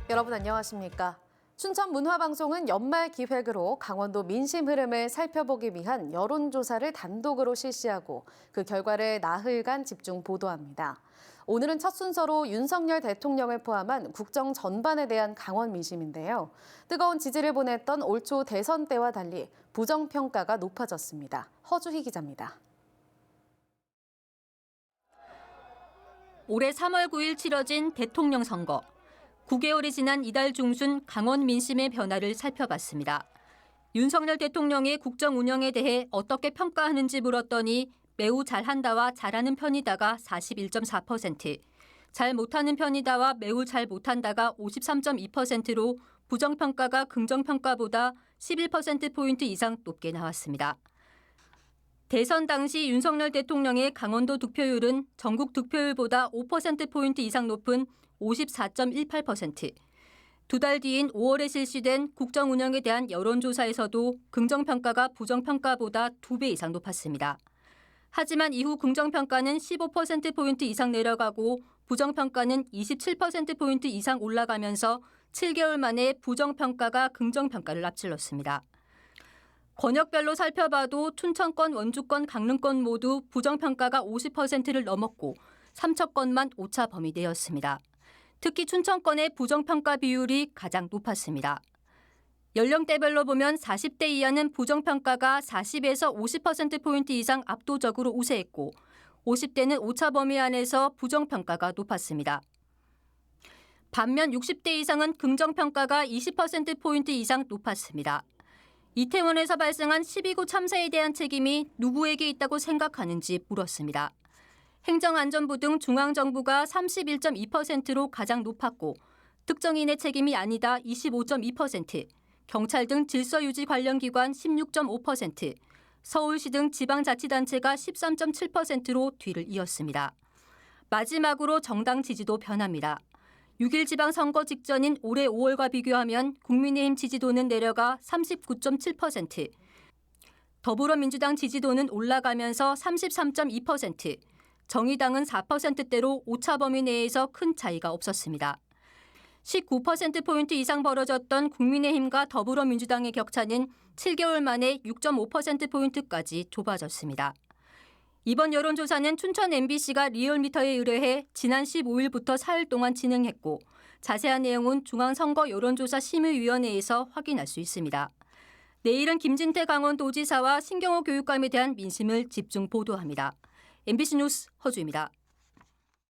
여러분 안녕하십니까? 춘천문화방송은 연말 기획으로 강원도 민심 흐름을 살펴보기 위한 여론조사를 단독으로 실시하고 그 결과를 나흘간 집중 보도합니다. 오늘은 첫 순서로 윤석열 대통령을 포함한 국정 전반에 대한 강원 민심인데요. 뜨거운 지지를 보냈던 올 초 대선 때와 달리 부정평가가 높아졌습니다. 허주희 기자입니다. 올해 3월 9일 치러진 대통령 선거. 9개월이 지난 이달 중순 강원 민심의 변화를 살펴봤습니다. 윤석열 대통령의 국정 운영에 대해 어떻게 평가하는지 물었더니 매우 잘한다와 잘하는 편이다가 41.4%, 잘 못하는 편이다와 매우 잘 못한다가 53.2%로 부정평가가 긍정평가보다 11%포인트 이상 높게 나왔습니다. 대선 당시 윤석열 대통령의 강원도 득표율은 전국 득표율보다 5%포인트 이상 높은 54.18%. 두 달 뒤인 5월에 실시된 국정 운영에 대한 여론조사에서도 긍정평가가 부정평가보다 2배 이상 높았습니다. 하지만 이후 긍정평가는 15%포인트 이상 내려가고 부정평가는 27%포인트 이상 올라가면서 7개월 만에 부정평가가 긍정평가를 앞질렀습니다. 권역별로 살펴봐도 춘천권, 원주권, 강릉권 모두 부정평가가 50%를 넘었고 삼척권만 오차 범위 내였습니다. 특히 춘천권의 부정평가 비율이 가장 높았습니다. 연령대별로 보면 40대 이하는 부정평가가 40에서 50%포인트 이상 압도적으로 우세했고 50대는 오차 범위 안에서 부정평가가 높았습니다. 반면 60대 이상은 긍정평가가 20%포인트 이상 높았습니다. 이태원에서 발생한 12구 참사에 대한 책임이 누구에게 있다고 생각하는지 물었습니다. 행정안전부 등 중앙정부가 31.2%로 가장 높았고 특정인의 책임이 아니다 25.2%, 경찰 등 질서유지 관련 기관 16.5%, 서울시 등 지방자치단체가 13.7%로 뒤를 이었습니다. 마지막으로 정당 지지도 변합니다. 6일 지방선거 직전인 올해 5월과 비교하면 국민의힘 지지도는 내려가 39.7%, 더불어민주당 지지도는 올라가면서 33.2%, 정의당은 4%대로 오차 범위 내에서 큰 차이가 없었습니다. 19%포인트 이상 벌어졌던 국민의힘과 더불어민주당의 격차는 7개월 만에 6.5%포인트까지 좁아졌습니다. 이번 여론조사는 춘천 MBC가 리얼미터에 의뢰해 지난 15일부터 사흘 동안 진행했고 자세한 내용은 중앙선거 여론조사 심의위원회에서 확인할 수 있습니다. 내일은 김진태 강원도지사와 신경호 교육감에 대한 민심을 집중 보도합니다. MBC 뉴스 허주입니다.